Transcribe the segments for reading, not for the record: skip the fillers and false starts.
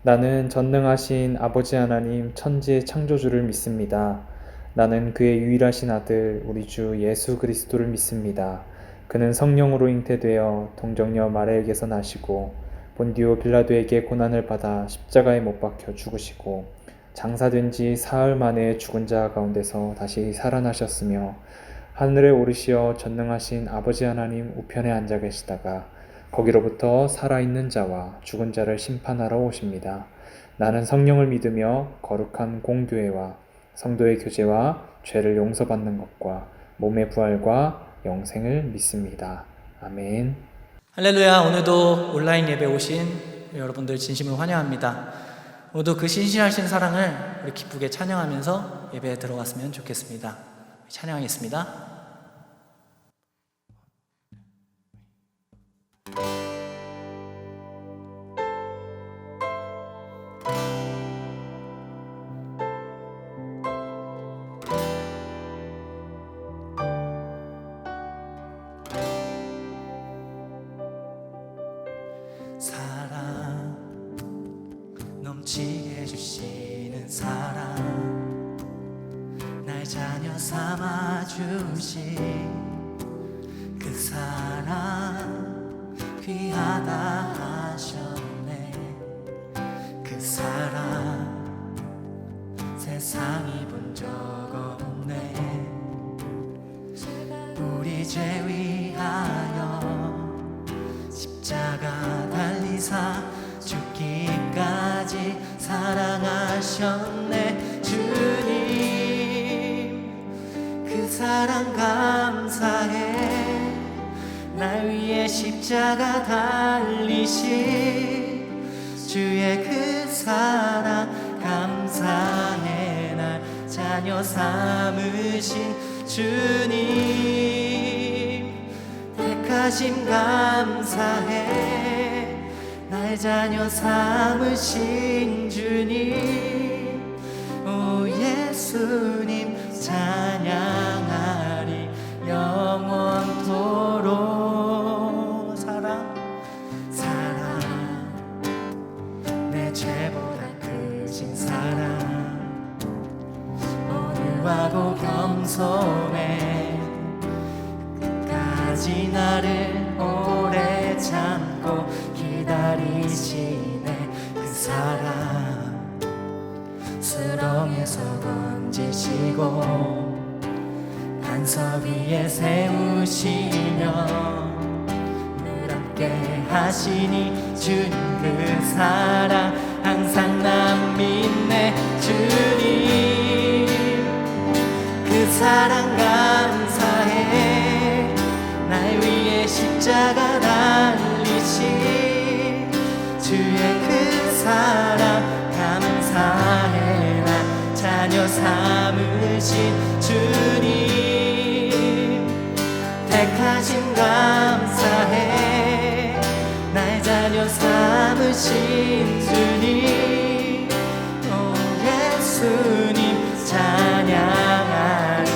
나는 전능하신 아버지 하나님 천지의 창조주를 믿습니다. 나는 그의 유일하신 아들 우리 주 예수 그리스도를 믿습니다. 그는 성령으로 잉태되어 동정녀 마리아에게서 나시고 본디오 빌라도에게 고난을 받아 십자가에 못 박혀 죽으시고 장사된 지 사흘 만에 죽은 자 가운데서 다시 살아나셨으며 하늘에 오르시어 전능하신 아버지 하나님 우편에 앉아 계시다가 거기로부터 살아있는 자와 죽은 자를 심판하러 오십니다. 나는 성령을 믿으며 거룩한 공교회와 성도의 교제와 죄를 용서받는 것과 몸의 부활과 영생을 믿습니다. 아멘. 할렐루야. 오늘도 온라인 예배 오신 여러분들 진심으로 환영합니다. 오늘도 그 신실하신 사랑을 우리 기쁘게 찬양하면서 예배에 들어갔으면 좋겠습니다. 찬양하겠습니다. 사랑 넘치게 해주시는 사랑 날 자녀 삼아주신 그 사랑 귀하다 하셨네. 그 사랑 세상이 본 적 없네. 우리 죄 위하여 십자가 달리사 죽기까지 사랑하셨네. 주님 그 사랑 감사해. 날 위해 십자가 달리신 주의 그 사랑 감사해. 날 자녀 삼으신 주님 택하심 감사해. 날 자녀 삼으신 주님 오 예수님 찬양하리 영원토록. 사랑 내 죄보다 크신 사랑 온유하고 겸손해. 끝까지 나를 오래 참고 기다리시네. 그 사랑 수렁에서 건지시고 반석 위에 세우시며 늘 함께 하시니 주님 그 사랑 항상 난 믿네. 주님 그 사랑 감사해. 날 위해 십자가 달리신 주의 그 사랑 감사해. 날 자녀 삼으신 주님 택하심 감사해. 날 자녀 삼으신 주님 오 예수님 찬양하리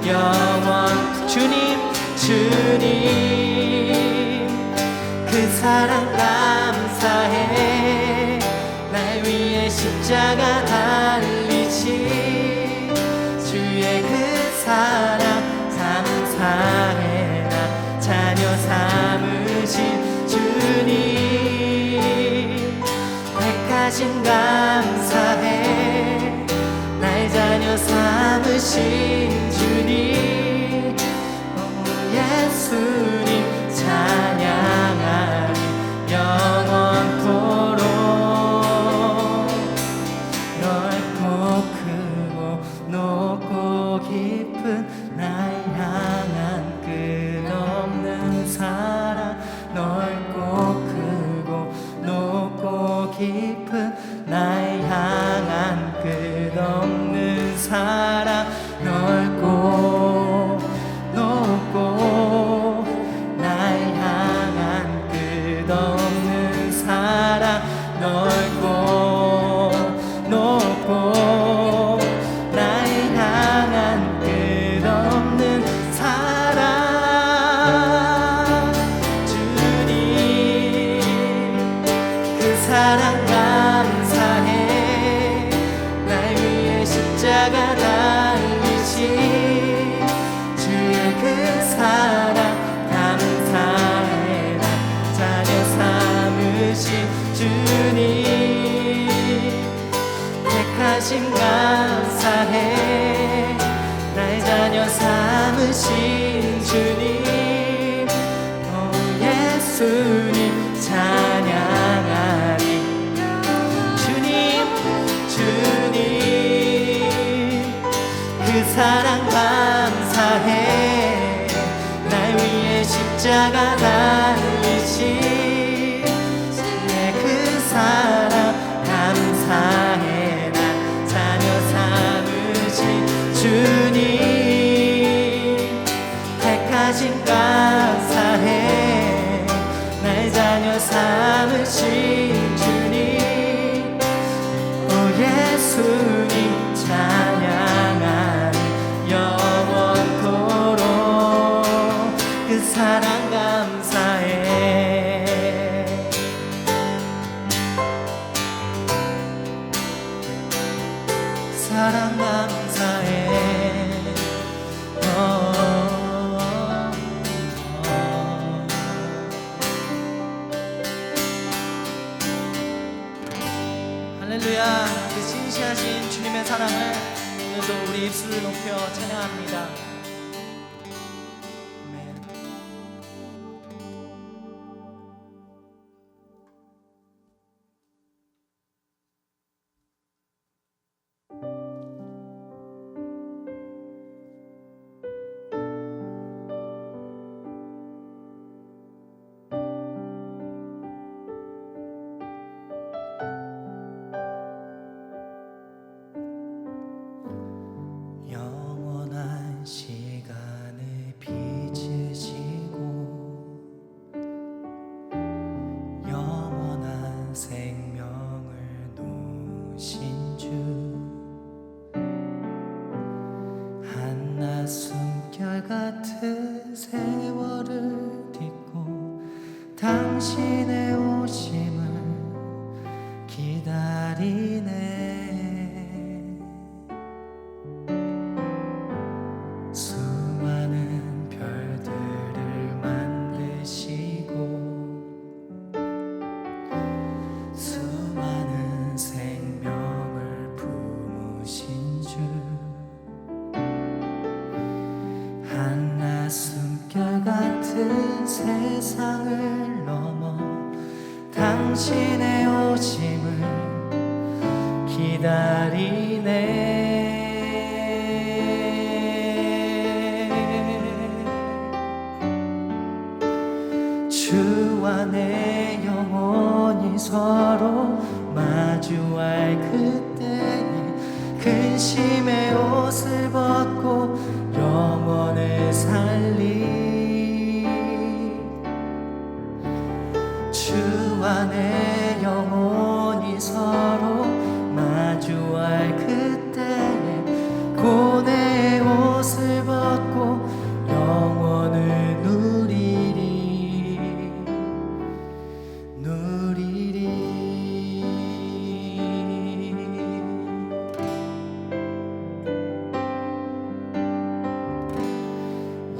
영원. 주님 그 사랑 감사해. 날 위해 십자가 달리신 주의 그 사랑 감사해. 나 자녀 삼으신 주님 택하심 감사해. 날 자녀 삼으신 주님 오 예수님 찬양하리 영원토록. 넓고 크고 높고 깊은 날 향한 끝없는 사랑. 넓고 크고 높고 깊은 날 향한 끝없는 사랑. 넓고 높고 날 향한 끝없는 사랑. 넓고 높고 날 향한 끝없는 사랑. 주님 그 사랑 감사 십자가 달리신 주의 그 사랑 감사해. 나 자녀 삼으신 주님 택하심 감사해. 나의 자녀 삼으신 주님 오 예수님 찬양하리. 주님 주님 그 사랑 감사해. 날 위해 십자가 달리신 주의 그 사랑 감사해. 나 자녀 삼으신 주님 택하신 감사해. 날 자녀 삼으신 주님 오 예수님 찬양하리. 영원토록 그 사랑 감사해. 사랑 감사해. 할렐루야. 그 신실하신 주님의 사랑을 오늘도 우리 입술을 높여 찬양합니다. 아멘. 영원한 시간을 빚으시고 영원한 생명을 놓으신 주 한낮 숨결 같은 세월을 딛고 당신의 오심을 기다리네. 수많은 별들을 만드시고 수많은 생명을 품으신 주 한낮 숨결 같은 세상을 넘어 당신의 오심을 기다리네. 주와 내 영혼이 서로 마주할 그때에 근심의 옷을 벗고 영혼을 살리. 주와 내 영혼이 서로 마주할 그때에 고뇌의 옷을 벗고 영혼을 누리리.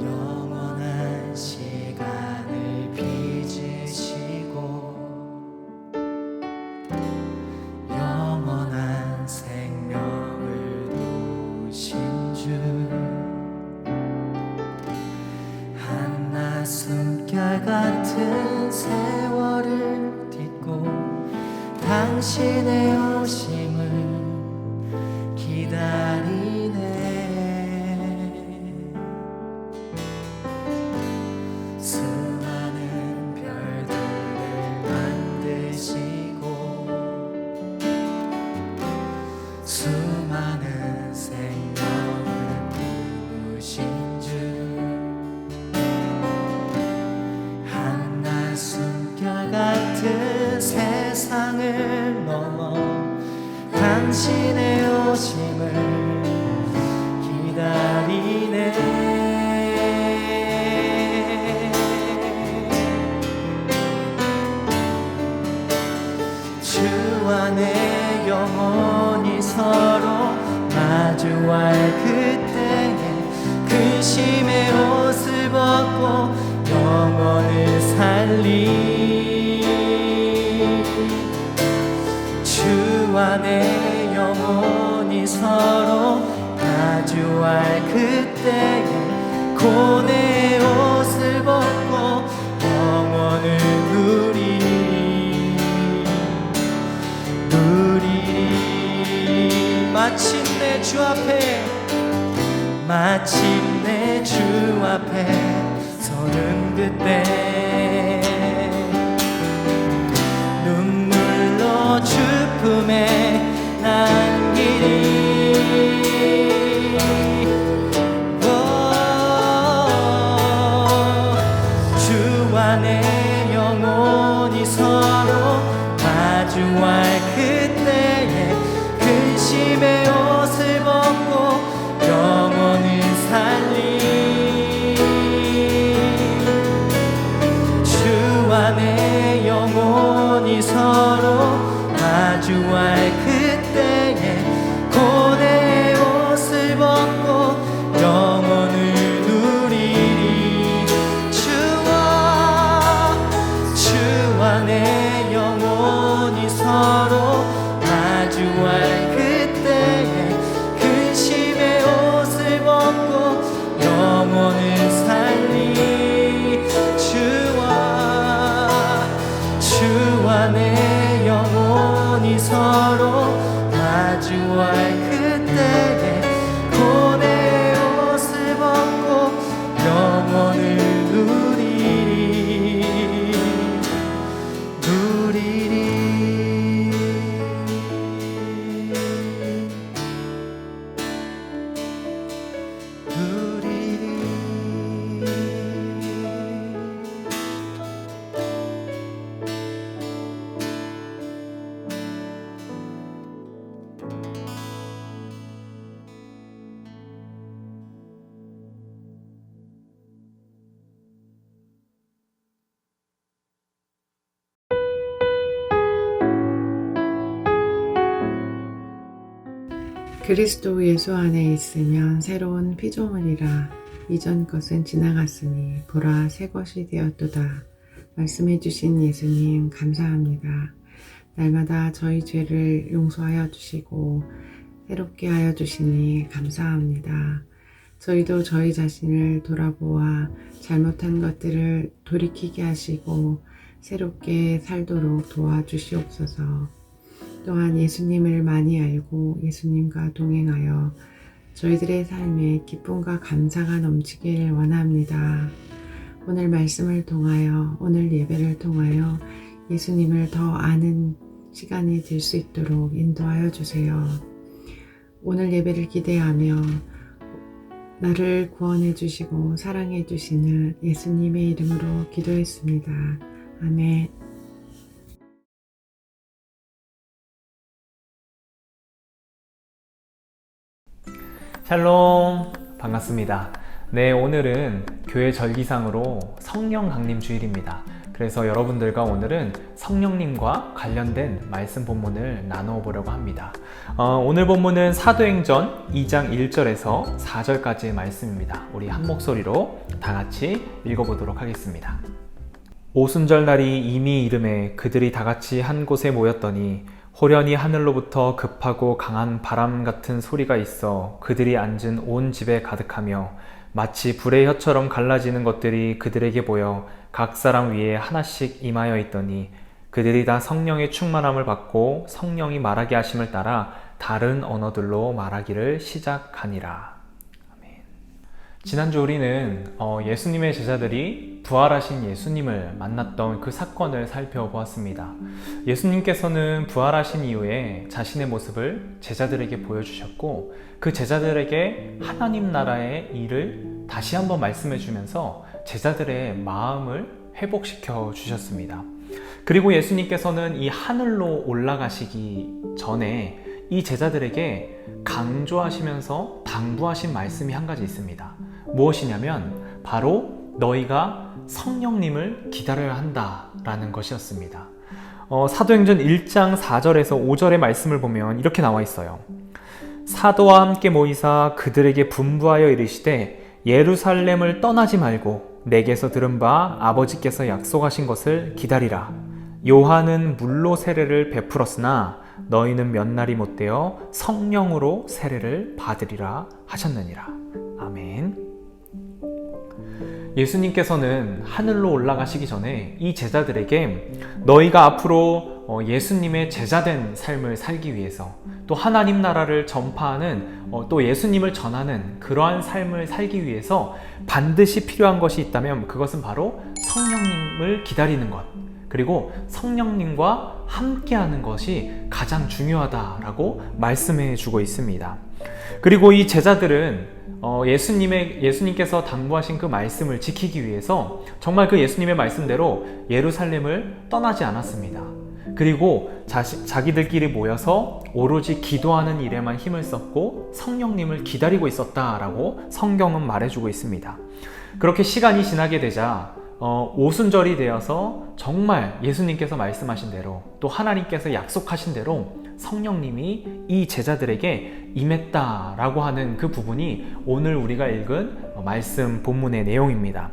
영원한 시간을 빚으시고 영원한 생명을 놓으신 주 한낮 숨결 같은 세월을 딛고 당신의 오심을 기다리네. 수많은 별들을 만드시고 수많은 생명을 부으신 주 한낮 숨결 같은 세상을 넘어 당신의 오심을 기다리네. 주와 내 영혼이 서로 마주할 마주할 그때에 근심의 옷을 벗고 영혼을 살리 주 안에 영혼이 서로 마주할 그때에 고뇌의 옷을 벗고 영원을 누리리 마침내 주 앞에 서는 그때 눈물로 주 품에 남기리 주 안에 영혼이 서로 마주할 그때에 근심의 옷을 벗고 영혼을 살리 주 안에 영혼이 서로 마주할 그때에 고뇌의 옷을 벗고 영혼을 누리리 주 안에 영혼이 서로 마주할 그때에 근심의 옷을 벗고 영혼을 살리 주 안에 영혼이 서로 마주할 그때에 고뇌의 옷을 벗고 영혼을 누리리 그리스도 예수 안에 있으면 새로운 피조물이라 이전 것은 지나갔으니 보라 새 것이 되었도다. 말씀해 주신 예수님 감사합니다. 날마다 저희 죄를 용서하여 주시고 새롭게 하여 주시니 감사합니다. 저희도 저희 자신을 돌아보아 잘못한 것들을 돌이키게 하시고 새롭게 살도록 도와주시옵소서. 또한 예수님을 많이 알고 예수님과 동행하여 저희들의 삶에 기쁨과 감사가 넘치기를 원합니다. 오늘 말씀을 통하여, 오늘 예배를 통하여 예수님을 더 아는 시간이 될 수 있도록 인도하여 주세요. 오늘 예배를 기대하며 나를 구원해 주시고 사랑해 주시는 예수님의 이름으로 기도했습니다. 아멘. 샬롬, 반갑습니다. 네, 오늘은 교회 절기상으로 성령 강림 주일입니다. 그래서 여러분들과 오늘은 성령님과 관련된 말씀 본문을 나누어 보려고 합니다. 오늘 본문은 사도행전 2장 1절에서 4절까지의 말씀입니다. 우리 한 목소리로 다 같이 읽어보도록 하겠습니다. 오순절 날이 이미 이름에 그들이 다 같이 한 곳에 모였더니 호련히 하늘로부터 급하고 강한 바람 같은 소리가 있어 그들이 앉은 온 집에 가득하며 마치 불의 혀처럼 갈라지는 것들이 그들에게 보여 각 사람 위에 하나씩 임하여 있더니 그들이 다 성령의 충만함을 받고 성령이 말하게 하심을 따라 다른 언어들로 말하기를 시작하니라. 아멘. 지난주 우리는 예수님의 제자들이 부활하신 예수님을 만났던 그 사건을 살펴보았습니다. 예수님께서는 부활하신 이후에 자신의 모습을 제자들에게 보여주셨고 그 제자들에게 하나님 나라의 일을 다시 한번 말씀해 주면서 제자들의 마음을 회복시켜 주셨습니다. 그리고 예수님께서는 이 하늘로 올라가시기 전에 이 제자들에게 강조하시면서 당부하신 말씀이 한 가지 있습니다. 무엇이냐면 바로 너희가 성령님을 기다려야 한다라는 것이었습니다. 사도행전 1장 4절에서 5절의 말씀을 보면 이렇게 나와 있어요. 사도와 함께 모이사 그들에게 분부하여 이르시되 예루살렘을 떠나지 말고 내게서 들은 바 아버지께서 약속하신 것을 기다리라. 요한은 물로 세례를 베풀었으나 너희는 몇 날이 못되어 성령으로 세례를 받으리라 하셨느니라. 아멘. 예수님께서는 하늘로 올라가시기 전에 이 제자들에게 너희가 앞으로 예수님의 제자된 삶을 살기 위해서, 또 하나님 나라를 전파하는, 또 예수님을 전하는 그러한 삶을 살기 위해서 반드시 필요한 것이 있다면 그것은 바로 성령님을 기다리는 것, 그리고 성령님과 함께하는 것이 가장 중요하다라고 말씀해 주고 있습니다. 그리고 이 제자들은 예수님께서 당부하신 그 말씀을 지키기 위해서 정말 그 예수님의 말씀대로 예루살렘을 떠나지 않았습니다. 그리고 자기들끼리 모여서 오로지 기도하는 일에만 힘을 썼고 성령님을 기다리고 있었다라고 성경은 말해주고 있습니다. 그렇게 시간이 지나게 되자 오순절이 되어서 정말 예수님께서 말씀하신 대로, 또 하나님께서 약속하신 대로 성령님이 이 제자들에게 임했다라고 하는 그 부분이 오늘 우리가 읽은 말씀 본문의 내용입니다.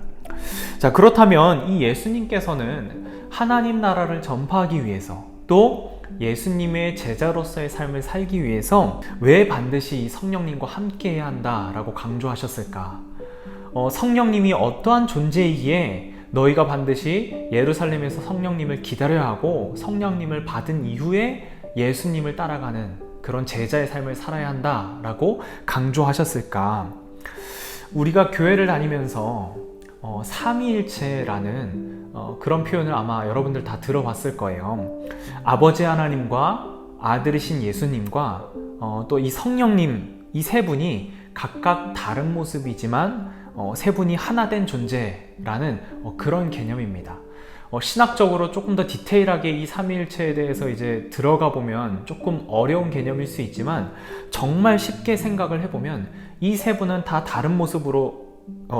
자, 그렇다면 이 예수님께서는 하나님 나라를 전파하기 위해서, 또 예수님의 제자로서의 삶을 살기 위해서 왜 반드시 이 성령님과 함께해야 한다라고 강조하셨을까? 성령님이 어떠한 존재이기에 너희가 반드시 예루살렘에서 성령님을 기다려야 하고 성령님을 받은 이후에 예수님을 따라가는 그런 제자의 삶을 살아야 한다라고 강조하셨을까? 우리가 교회를 다니면서 삼위일체라는 그런 표현을 아마 여러분들 다 들어봤을 거예요. 아버지 하나님과 아들이신 예수님과 또 이 성령님, 이 세 분이 각각 다른 모습이지만 세 분이 하나 된 존재라는 그런 개념입니다. 신학적으로 조금 더 디테일하게 이 삼위일체에 대해서 이제 들어가 보면 조금 어려운 개념일 수 있지만, 정말 쉽게 생각을 해보면 이 세 분은 다 다른 모습으로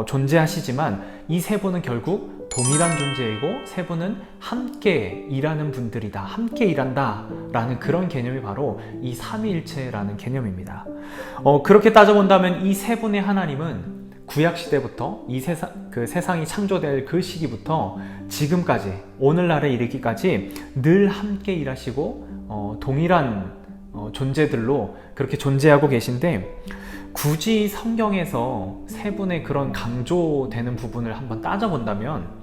존재하시지만 이 세 분은 결국 동일한 존재이고 세 분은 함께 일하는 분들이다, 함께 일한다 라는 그런 개념이 바로 이 삼위일체라는 개념입니다. 그렇게 따져본다면 이 세 분의 하나님은 구약시대부터 이 세상이 창조될 그 시기부터 지금까지, 오늘날에 이르기까지 늘 함께 일하시고 동일한 존재들로 그렇게 존재하고 계신데, 굳이 성경에서 세 분의 그런 강조되는 부분을 한번 따져본다면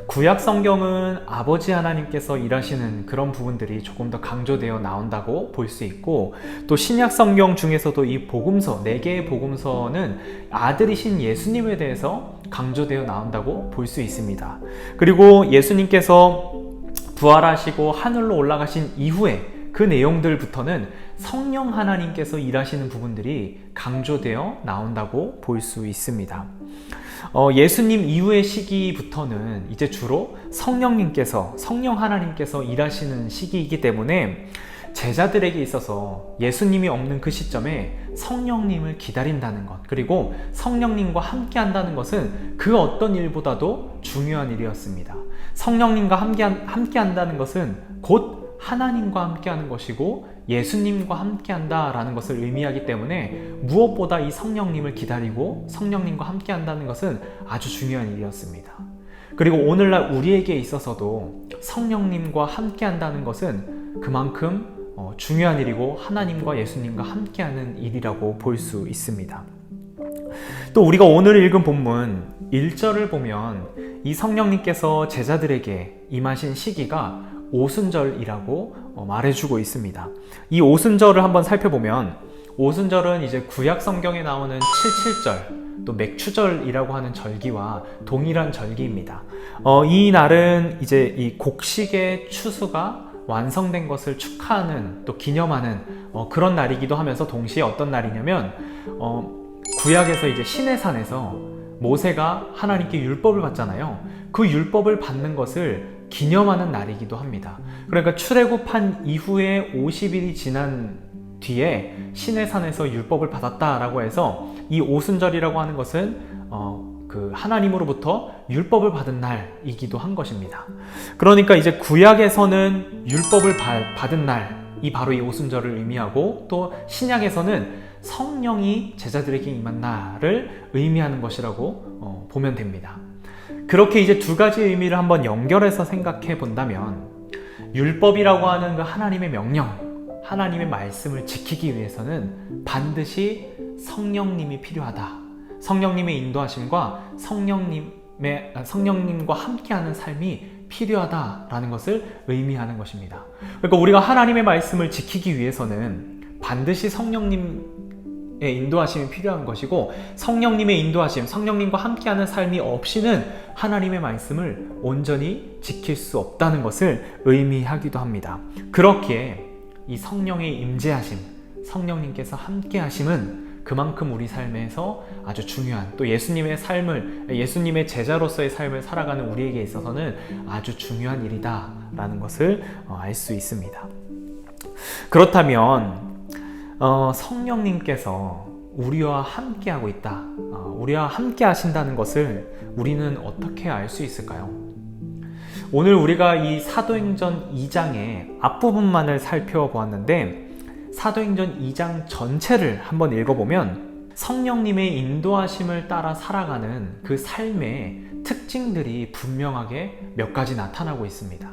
구약 성경은 아버지 하나님께서 일하시는 그런 부분들이 조금 더 강조되어 나온다고 볼 수 있고, 또 신약 성경 중에서도 이 복음서, 4개의 복음서는 아들이신 예수님에 대해서 강조되어 나온다고 볼 수 있습니다. 그리고 예수님께서 부활하시고 하늘로 올라가신 이후에 그 내용들부터는 성령 하나님께서 일하시는 부분들이 강조되어 나온다고 볼 수 있습니다. 예수님 이후의 시기부터는 이제 주로 성령 하나님께서 일하시는 시기이기 때문에 제자들에게 있어서 예수님이 없는 그 시점에 성령님을 기다린다는 것, 그리고 성령님과 함께 한다는 것은 그 어떤 일보다도 중요한 일이었습니다. 성령님과 함께 한다는 것은 곧 하나님과 함께 하는 것이고 예수님과 함께 한다라는 것을 의미하기 때문에 무엇보다 이 성령님을 기다리고 성령님과 함께 한다는 것은 아주 중요한 일이었습니다. 그리고 오늘날 우리에게 있어서도 성령님과 함께 한다는 것은 그만큼 중요한 일이고 하나님과 예수님과 함께 하는 일이라고 볼 수 있습니다. 또 우리가 오늘 읽은 본문 1절을 보면 이 성령님께서 제자들에게 임하신 시기가 오순절이라고 말해주고 있습니다. 이 오순절을 한번 살펴보면, 오순절은 이제 구약 성경에 나오는 7.7절, 또 맥추절이라고 하는 절기와 동일한 절기입니다. 이 날은 이제 이 곡식의 추수가 완성된 것을 축하하는, 또 기념하는 그런 날이기도 하면서, 동시에 어떤 날이냐면 구약에서 이제 시내산에서 모세가 하나님께 율법을 받잖아요. 그 율법을 받는 것을 기념하는 날이기도 합니다. 그러니까 출애굽한 이후에 50일이 지난 뒤에 시내산에서 율법을 받았다라고 해서 이 오순절이라고 하는 것은 그 하나님으로부터 율법을 받은 날이기도 한 것입니다. 그러니까 이제 구약에서는 율법을 받은 날, 이 바로 이 오순절을 의미하고, 또 신약에서는 성령이 제자들에게 임한 날을 의미하는 것이라고 보면 됩니다. 그렇게 이제 두 가지 의미를 한번 연결해서 생각해 본다면, 율법이라고 하는 그 하나님의 명령, 하나님의 말씀을 지키기 위해서는 반드시 성령님이 필요하다. 성령님의 인도하심과 성령님과 함께하는 삶이 필요하다라는 것을 의미하는 것입니다. 그러니까 우리가 하나님의 말씀을 지키기 위해서는 반드시 성령님의 인도하심이 필요한 것이고, 성령님의 인도하심, 성령님과 함께하는 삶이 없이는 하나님의 말씀을 온전히 지킬 수 없다는 것을 의미하기도 합니다. 그렇기에 이 성령의 임재하심, 성령님께서 함께하심은 그만큼 우리 삶에서 아주 중요한, 또 예수님의 제자로서의 삶을 살아가는 우리에게 있어서는 아주 중요한 일이다 라는 것을 알 수 있습니다. 그렇다면 성령님께서 우리와 함께하고 있다, 우리와 함께 하신다는 것을 우리는 어떻게 알 수 있을까요? 오늘 우리가 이 사도행전 2장의 앞부분만을 살펴보았는데, 사도행전 2장 전체를 한번 읽어보면 성령님의 인도하심을 따라 살아가는 그 삶의 특징들이 분명하게 몇 가지 나타나고 있습니다.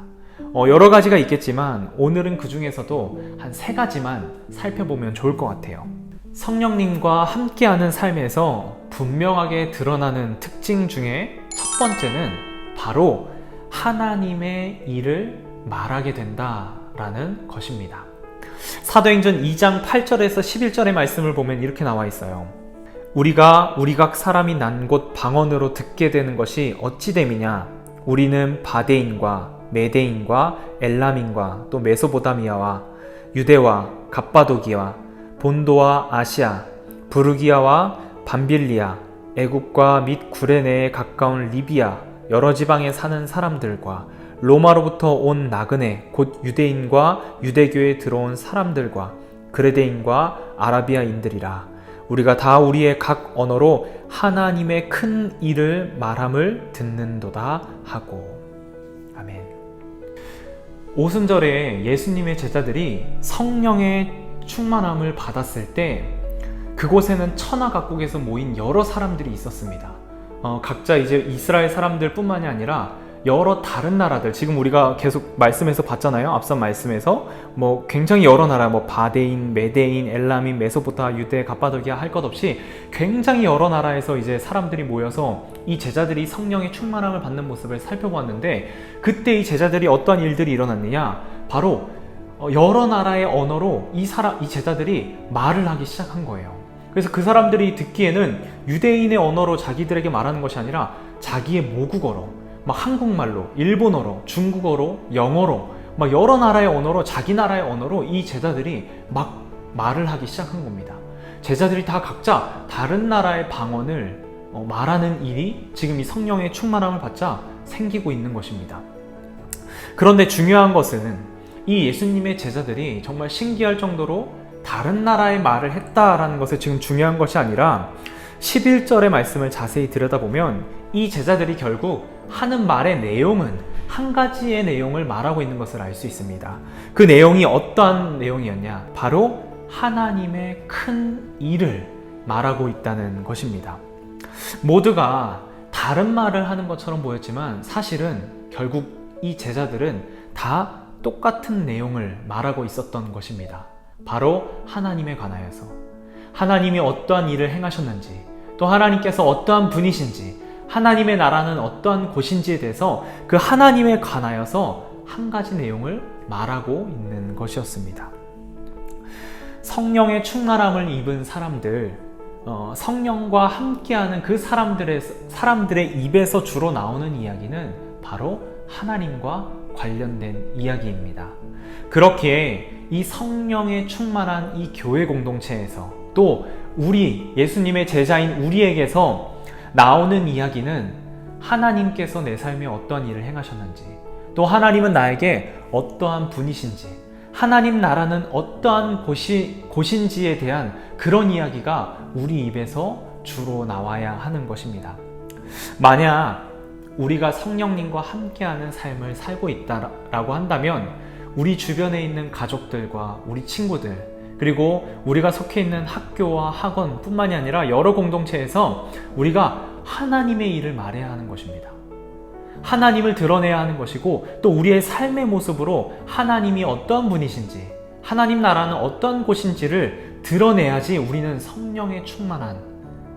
여러 가지가 있겠지만 오늘은 그 중에서도 한 3가지만 살펴보면 좋을 것 같아요. 성령님과 함께하는 삶에서 분명하게 드러나는 특징 중에 첫 번째는 바로 하나님의 일을 말하게 된다라는 것입니다. 사도행전 2장 8절에서 11절의 말씀을 보면 이렇게 나와 있어요. 우리가 우리 각 사람이 난 곳 방언으로 듣게 되는 것이 어찌 됨이냐? 우리는 바데인과 메데인과 엘람인과 또 메소포타미아와 유대와 갑바도기와 본도와 아시아, 부르기아와 밤빌리아, 애굽과 및 구레네에 가까운 리비아 여러 지방에 사는 사람들과 로마로부터 온 나그네 곧 유대인과 유대교에 들어온 사람들과 그레데인과 아라비아인들이라. 우리가 다 우리의 각 언어로 하나님의 큰 일을 말함을 듣는도다 하고. 아멘. 오순절에 예수님의 제자들이 성령의 충만함을 받았을 때 그곳에는 천하 각국에서 모인 여러 사람들이 있었습니다. 각자 이제 이스라엘 사람들 뿐만이 아니라 여러 다른 나라들, 지금 우리가 계속 말씀에서 봤잖아요. 앞선 말씀에서 굉장히 여러 나라, 바데인, 메데인, 엘람인, 메소포타, 유대, 갑바도기아 할 것 없이 굉장히 여러 나라에서 이제 사람들이 모여서 이 제자들이 성령의 충만함을 받는 모습을 살펴보았는데, 그때 이 제자들이 어떠한 일들이 일어났느냐? 바로 여러 나라의 언어로 이 제자들이 말을 하기 시작한 거예요. 그래서 그 사람들이 듣기에는 유대인의 언어로 자기들에게 말하는 것이 아니라 자기의 모국어로, 한국말로, 일본어로, 중국어로, 영어로, 여러 나라의 언어로, 자기 나라의 언어로 이 제자들이 막 말을 하기 시작한 겁니다. 제자들이 다 각자 다른 나라의 방언을 말하는 일이 지금 이 성령의 충만함을 받자 생기고 있는 것입니다. 그런데 중요한 것은 이 예수님의 제자들이 정말 신기할 정도로 다른 나라의 말을 했다라는 것이 지금 중요한 것이 아니라 11절의 말씀을 자세히 들여다보면 이 제자들이 결국 하는 말의 내용은 한 가지의 내용을 말하고 있는 것을 알 수 있습니다. 그 내용이 어떠한 내용이었냐? 바로 하나님의 큰 일을 말하고 있다는 것입니다. 모두가 다른 말을 하는 것처럼 보였지만 사실은 결국 이 제자들은 다 똑같은 내용을 말하고 있었던 것입니다. 바로 하나님에 관하여서, 하나님이 어떠한 일을 행하셨는지, 또 하나님께서 어떠한 분이신지, 하나님의 나라는 어떠한 곳인지에 대해서 그 하나님에 관하여서 한 가지 내용을 말하고 있는 것이었습니다. 성령의 충만함을 입은 사람들, 성령과 함께하는 그 사람들의 입에서 주로 나오는 이야기는 바로 하나님과 관련된 이야기입니다. 그렇기에 이 성령의 충만한 이 교회 공동체에서, 또 우리 예수님의 제자인 우리에게서 나오는 이야기는 하나님께서 내 삶에 어떠한 일을 행하셨는지, 또 하나님은 나에게 어떠한 분이신지, 하나님 나라는 어떠한 곳인지에 대한 그런 이야기가 우리 입에서 주로 나와야 하는 것입니다. 만약 우리가 성령님과 함께하는 삶을 살고 있다라고 한다면 우리 주변에 있는 가족들과 우리 친구들, 그리고 우리가 속해 있는 학교와 학원 뿐만이 아니라 여러 공동체에서 우리가 하나님의 일을 말해야 하는 것입니다. 하나님을 드러내야 하는 것이고, 또 우리의 삶의 모습으로 하나님이 어떠한 분이신지, 하나님 나라는 어떤 곳인지를 드러내야지 우리는 성령에 충만한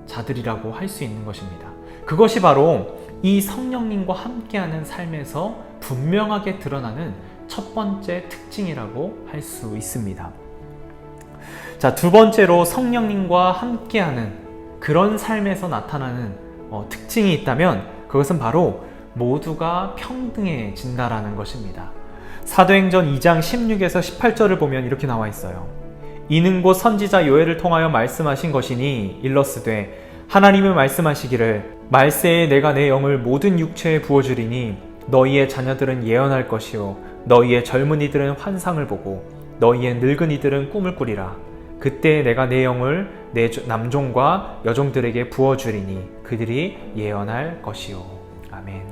자들이라고 할 수 있는 것입니다. 그것이 바로 이 성령님과 함께하는 삶에서 분명하게 드러나는 첫 번째 특징이라고 할 수 있습니다. 자, 두 번째로 성령님과 함께하는 그런 삶에서 나타나는 특징이 있다면 그것은 바로 모두가 평등해진다라는 것입니다. 사도행전 2장 16에서 18절을 보면 이렇게 나와 있어요. 이는 곧 선지자 요엘을 통하여 말씀하신 것이니 일러스되 하나님이 말씀하시기를 말세에 내가 내 영을 모든 육체에 부어주리니 너희의 자녀들은 예언할 것이요 너희의 젊은이들은 환상을 보고 너희의 늙은이들은 꿈을 꾸리라. 그때 내가 내 영을 내 남종과 여종들에게 부어주리니 그들이 예언할 것이요. 아멘.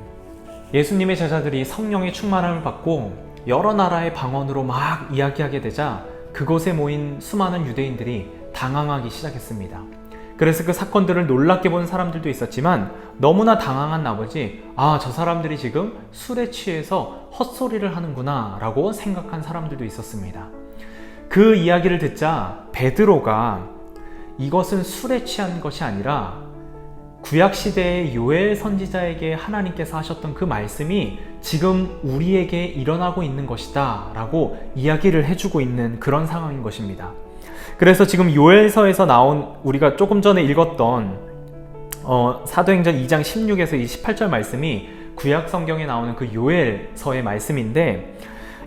예수님의 제자들이 성령의 충만함을 받고 여러 나라의 방언으로 막 이야기하게 되자 그곳에 모인 수많은 유대인들이 당황하기 시작했습니다. 그래서 그 사건들을 놀랍게 본 사람들도 있었지만 너무나 당황한 나머지 저 사람들이 지금 술에 취해서 헛소리를 하는구나 라고 생각한 사람들도 있었습니다. 그 이야기를 듣자 베드로가 이것은 술에 취한 것이 아니라 구약시대의 요엘 선지자에게 하나님께서 하셨던 그 말씀이 지금 우리에게 일어나고 있는 것이다 라고 이야기를 해주고 있는 그런 상황인 것입니다. 그래서 지금 요엘서에서 나온 우리가 조금 전에 읽었던 사도행전 2장 16에서 28절 말씀이 구약 성경에 나오는 그 요엘서의 말씀인데,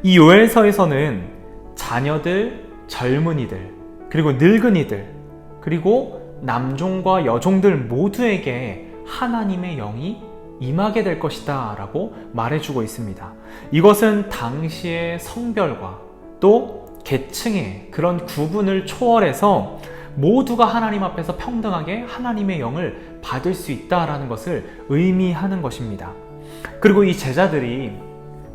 이 요엘서에서는 자녀들, 젊은이들, 그리고 늙은이들, 그리고 남종과 여종들 모두에게 하나님의 영이 임하게 될 것이다 라고 말해주고 있습니다. 이것은 당시의 성별과 또 계층의 그런 구분을 초월해서 모두가 하나님 앞에서 평등하게 하나님의 영을 받을 수 있다라는 것을 의미하는 것입니다. 그리고 이 제자들이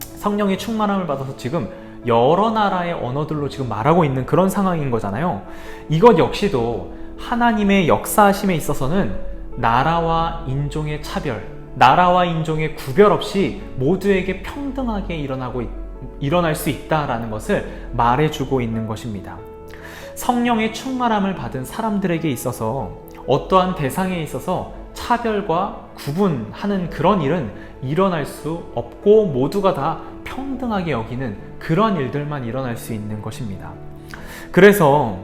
성령의 충만함을 받아서 지금 여러 나라의 언어들로 지금 말하고 있는 그런 상황인 거잖아요. 이것 역시도 하나님의 역사하심에 있어서는 나라와 인종의 차별, 나라와 인종의 구별 없이 모두에게 평등하게 일어날 수 있다라는 것을 말해주고 있는 것입니다. 성령의 충만함을 받은 사람들에게 있어서 어떠한 대상에 있어서 차별과 구분하는 그런 일은 일어날 수 없고 모두가 다 평등하게 여기는 그런 일들만 일어날 수 있는 것입니다. 그래서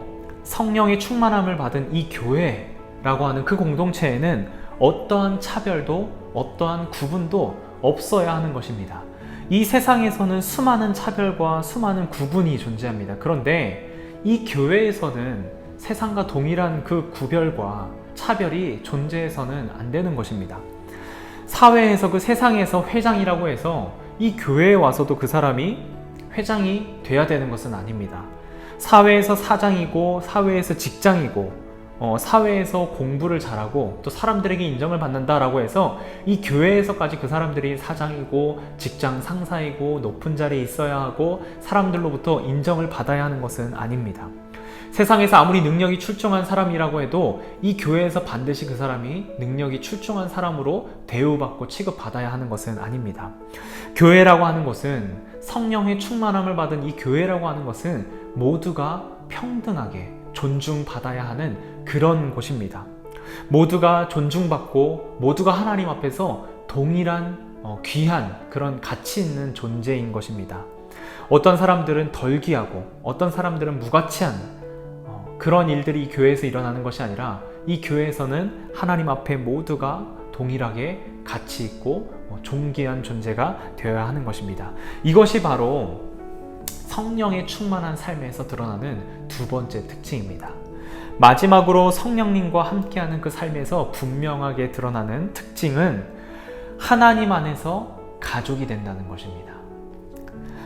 성령의 충만함을 받은 이 교회라고 하는 그 공동체에는 어떠한 차별도 어떠한 구분도 없어야 하는 것입니다. 이 세상에서는 수많은 차별과 수많은 구분이 존재합니다. 그런데 이 교회에서는 세상과 동일한 그 구별과 차별이 존재해서는 안 되는 것입니다. 사회에서 그 세상에서 회장이라고 해서 이 교회에 와서도 그 사람이 회장이 돼야 되는 것은 아닙니다. 사회에서 사장이고 사회에서 직장이고 사회에서 공부를 잘하고 또 사람들에게 인정을 받는다라고 해서 이 교회에서까지 그 사람들이 사장이고 직장 상사이고 높은 자리에 있어야 하고 사람들로부터 인정을 받아야 하는 것은 아닙니다. 세상에서 아무리 능력이 출중한 사람이라고 해도 이 교회에서 반드시 그 사람이 능력이 출중한 사람으로 대우받고 취급받아야 하는 것은 아닙니다. 교회라고 하는 것은, 성령의 충만함을 받은 이 교회라고 하는 것은 모두가 평등하게 존중받아야 하는 그런 곳입니다. 모두가 존중받고 모두가 하나님 앞에서 동일한 귀한 그런 가치 있는 존재인 것입니다. 어떤 사람들은 덜 귀하고 어떤 사람들은 무가치한 그런 일들이 이 교회에서 일어나는 것이 아니라 이 교회에서는 하나님 앞에 모두가 동일하게 가치 있고 존귀한 존재가 되어야 하는 것입니다. 이것이 바로 성령의 충만한 삶에서 드러나는 두 번째 특징입니다. 마지막으로 성령님과 함께하는 그 삶에서 분명하게 드러나는 특징은 하나님 안에서 가족이 된다는 것입니다.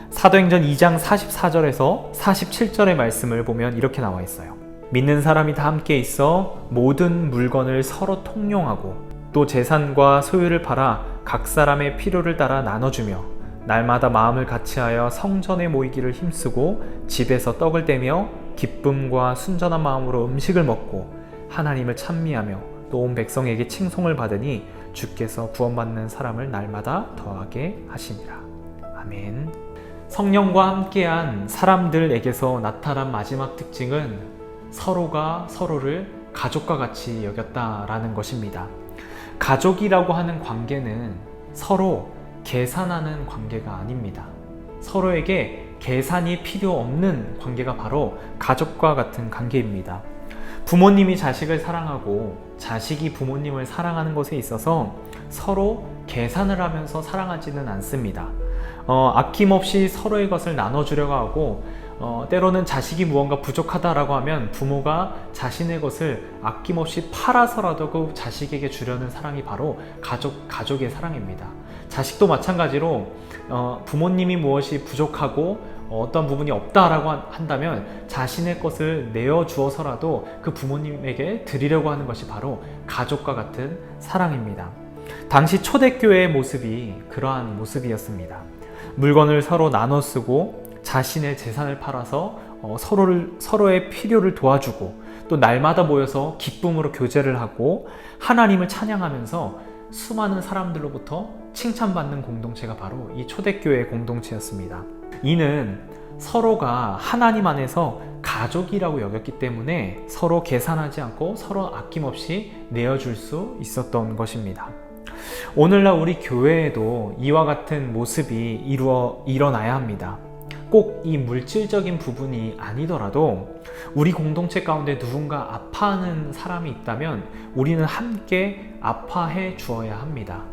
사도행전 2장 44절에서 47절의 말씀을 보면 이렇게 나와 있어요. 믿는 사람이 다 함께 있어 모든 물건을 서로 통용하고 또 재산과 소유를 팔아 각 사람의 필요를 따라 나눠주며 날마다 마음을 같이하여 성전에 모이기를 힘쓰고 집에서 떡을 떼며 기쁨과 순전한 마음으로 음식을 먹고 하나님을 찬미하며 또 온 백성에게 칭송을 받으니 주께서 구원받는 사람을 날마다 더하게 하시니라. 아멘. 성령과 함께한 사람들에게서 나타난 마지막 특징은 서로가 서로를 가족과 같이 여겼다라는 것입니다. 가족이라고 하는 관계는 서로 계산하는 관계가 아닙니다. 서로에게 계산이 필요 없는 관계가 바로 가족과 같은 관계입니다. 부모님이 자식을 사랑하고 자식이 부모님을 사랑하는 것에 있어서 서로 계산을 하면서 사랑하지는 않습니다. 아낌없이 서로의 것을 나눠주려고 하고 때로는 자식이 무언가 부족하다라고 하면 부모가 자신의 것을 아낌없이 팔아서라도 그 자식에게 주려는 사랑이 바로 가족의 사랑입니다. 자식도 마찬가지로 부모님이 무엇이 부족하고 어떤 부분이 없다라고 한다면 자신의 것을 내어주어서라도 그 부모님에게 드리려고 하는 것이 바로 가족과 같은 사랑입니다. 당시 초대교회의 모습이 그러한 모습이었습니다. 물건을 서로 나눠 쓰고 자신의 재산을 팔아서 서로의 필요를 도와주고 또 날마다 모여서 기쁨으로 교제를 하고 하나님을 찬양하면서 수많은 사람들로부터 칭찬받는 공동체가 바로 이 초대교회의 공동체였습니다. 이는 서로가 하나님 안에서 가족이라고 여겼기 때문에 서로 계산하지 않고 서로 아낌없이 내어줄 수 있었던 것입니다. 오늘날 우리 교회에도 이와 같은 모습이 일어나야 합니다. 꼭 이 물질적인 부분이 아니더라도 우리 공동체 가운데 누군가 아파하는 사람이 있다면 우리는 함께 아파해 주어야 합니다.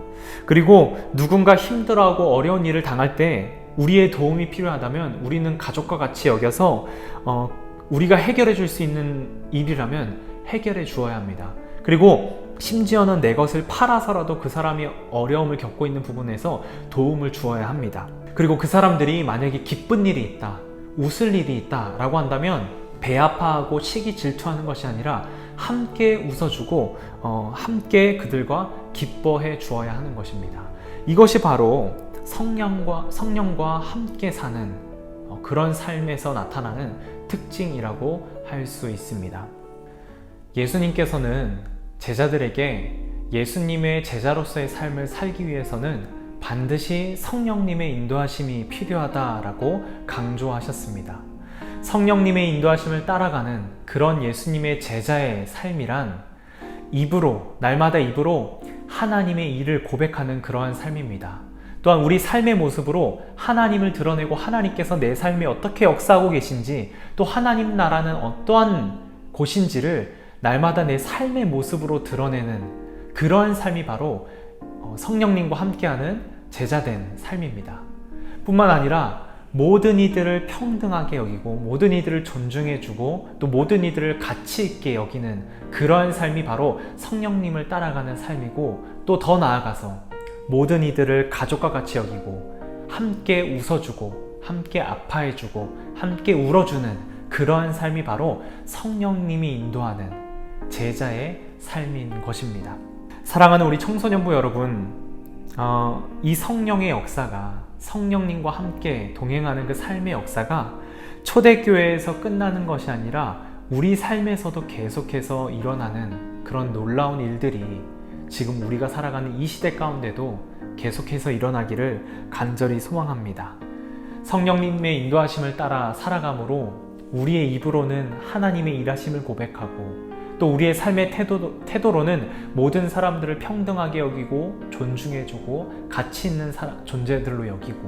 그리고 누군가 힘들어하고 어려운 일을 당할 때 우리의 도움이 필요하다면 우리는 가족과 같이 여겨서 우리가 해결해 줄 수 있는 일이라면 해결해 주어야 합니다. 그리고 심지어는 내 것을 팔아서라도 그 사람이 어려움을 겪고 있는 부분에서 도움을 주어야 합니다. 그리고 그 사람들이 만약에 기쁜 일이 있다, 웃을 일이 있다 라고 한다면 배 아파하고 시기 질투하는 것이 아니라 함께 웃어주고 함께 그들과 기뻐해 주어야 하는 것입니다. 이것이 바로 성령과 함께 사는 그런 삶에서 나타나는 특징이라고 할 수 있습니다. 예수님께서는 제자들에게 예수님의 제자로서의 삶을 살기 위해서는 반드시 성령님의 인도하심이 필요하다라고 강조하셨습니다. 성령님의 인도하심을 따라가는 그런 예수님의 제자의 삶이란 날마다 입으로 하나님의 일을 고백하는 그러한 삶입니다. 또한 우리 삶의 모습으로 하나님을 드러내고 하나님께서 내 삶에 어떻게 역사하고 계신지 또 하나님 나라는 어떠한 곳인지를 날마다 내 삶의 모습으로 드러내는 그러한 삶이 바로 성령님과 함께하는 제자된 삶입니다. 뿐만 아니라 모든 이들을 평등하게 여기고 모든 이들을 존중해주고 또 모든 이들을 가치 있게 여기는 그러한 삶이 바로 성령님을 따라가는 삶이고 또 더 나아가서 모든 이들을 가족과 같이 여기고 함께 웃어주고 함께 아파해주고 함께 울어주는 그러한 삶이 바로 성령님이 인도하는 제자의 삶인 것입니다. 사랑하는 우리 청소년부 여러분, 이 성령의 역사가 성령님과 함께 동행하는 그 삶의 역사가 초대교회에서 끝나는 것이 아니라 우리 삶에서도 계속해서 일어나는 그런 놀라운 일들이 지금 우리가 살아가는 이 시대 가운데도 계속해서 일어나기를 간절히 소망합니다. 성령님의 인도하심을 따라 살아감으로 우리의 입으로는 하나님의 일하심을 고백하고 또 우리의 삶의 태도로는 모든 사람들을 평등하게 여기고 존중해주고 가치 있는 존재들로 여기고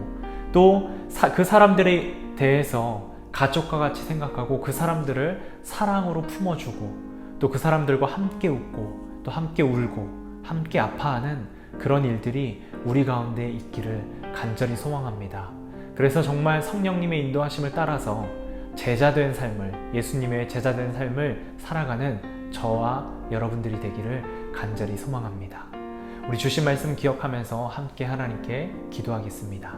또 그 사람들에 대해서 가족과 같이 생각하고 그 사람들을 사랑으로 품어주고 또 그 사람들과 함께 웃고 또 함께 울고 함께 아파하는 그런 일들이 우리 가운데 있기를 간절히 소망합니다. 그래서 정말 성령님의 인도하심을 따라서 제자된 삶을, 예수님의 제자된 삶을 살아가는 저와 여러분들이 되기를 간절히 소망합니다. 우리 주신 말씀 기억하면서 함께 하나님께 기도하겠습니다.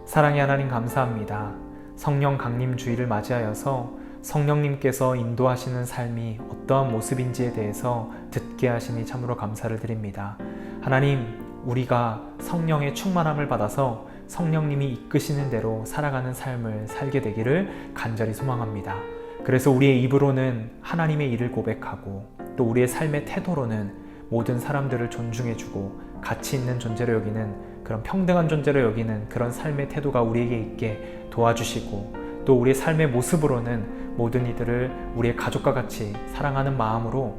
사랑의 하나님 감사합니다. 성령 강림 주일을 맞이하여서 성령님께서 인도하시는 삶이 어떠한 모습인지에 대해서 듣게 하시니 참으로 감사를 드립니다. 하나님, 우리가 성령의 충만함을 받아서 성령님이 이끄시는 대로 살아가는 삶을 살게 되기를 간절히 소망합니다. 그래서 우리의 입으로는 하나님의 일을 고백하고 또 우리의 삶의 태도로는 모든 사람들을 존중해주고 가치 있는 존재로 여기는 그런 평등한 존재로 여기는 그런 삶의 태도가 우리에게 있게 도와주시고 또 우리의 삶의 모습으로는 모든 이들을 우리의 가족과 같이 사랑하는 마음으로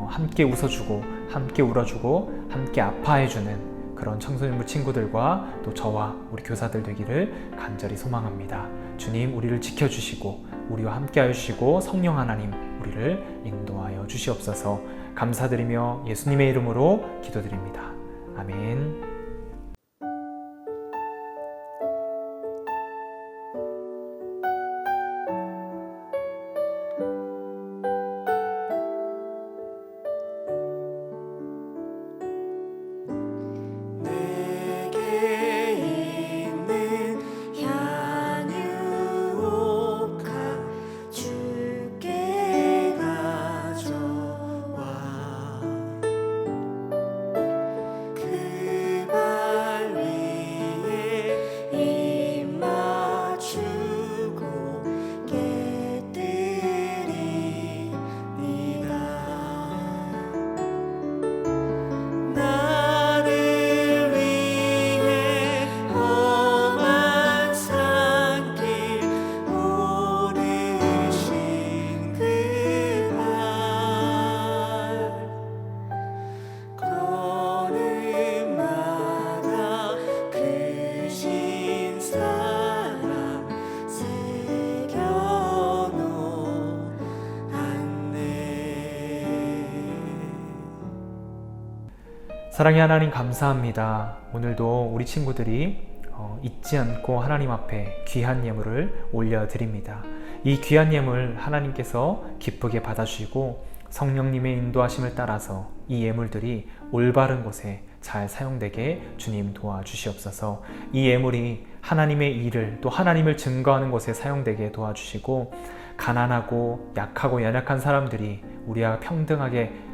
함께 웃어주고 함께 울어주고 함께 아파해주는 그런 청소년부 친구들과 또 저와 우리 교사들 되기를 간절히 소망합니다. 주님 우리를 지켜주시고 우리와 함께하여 주시고 성령 하나님 우리를 인도하여 주시옵소서. 감사드리며 예수님의 이름으로 기도드립니다. 아멘. 사랑의 하나님 감사합니다. 오늘도 우리 친구들이 잊지 않고 하나님 앞에 귀한 예물을 올려드립니다. 이 귀한 예물 하나님께서 기쁘게 받아주시고 성령님의 인도하심을 따라서 이 예물들이 올바른 곳에 잘 사용되게 주님 도와주시옵소서. 이 예물이 하나님의 일을 또 하나님을 증거하는 곳에 사용되게 도와주시고 가난하고 약하고 연약한 사람들이 우리와 평등하게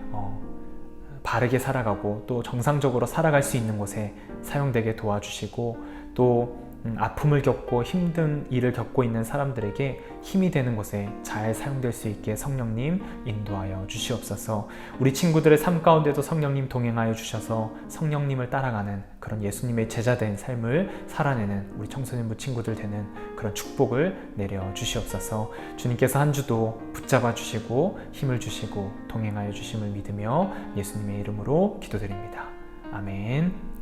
바르게 살아가고 또 정상적으로 살아갈 수 있는 곳에 사용되게 도와주시고 또 아픔을 겪고 힘든 일을 겪고 있는 사람들에게 힘이 되는 곳에 잘 사용될 수 있게 성령님 인도하여 주시옵소서. 우리 친구들의 삶 가운데도 성령님 동행하여 주셔서 성령님을 따라가는 그런 예수님의 제자된 삶을 살아내는 우리 청소년부 친구들 되는 그런 축복을 내려 주시옵소서. 주님께서 한 주도 붙잡아 주시고 힘을 주시고 동행하여 주심을 믿으며 예수님의 이름으로 기도드립니다. 아멘.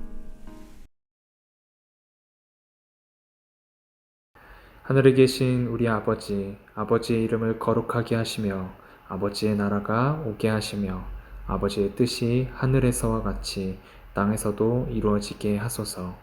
하늘에 계신 우리 아버지, 아버지의 이름을 거룩하게 하시며 아버지의 나라가 오게 하시며 아버지의 뜻이 하늘에서와 같이 땅에서도 이루어지게 하소서.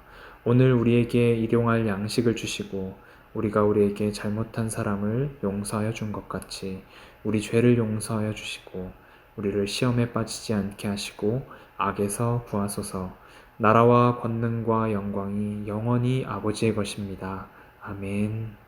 오늘 우리에게 일용할 양식을 주시고 우리가 우리에게 잘못한 사람을 용서하여 준 것 같이 우리 죄를 용서하여 주시고 우리를 시험에 빠지지 않게 하시고 악에서 구하소서. 나라와 권능과 영광이 영원히 아버지의 것입니다. 아멘.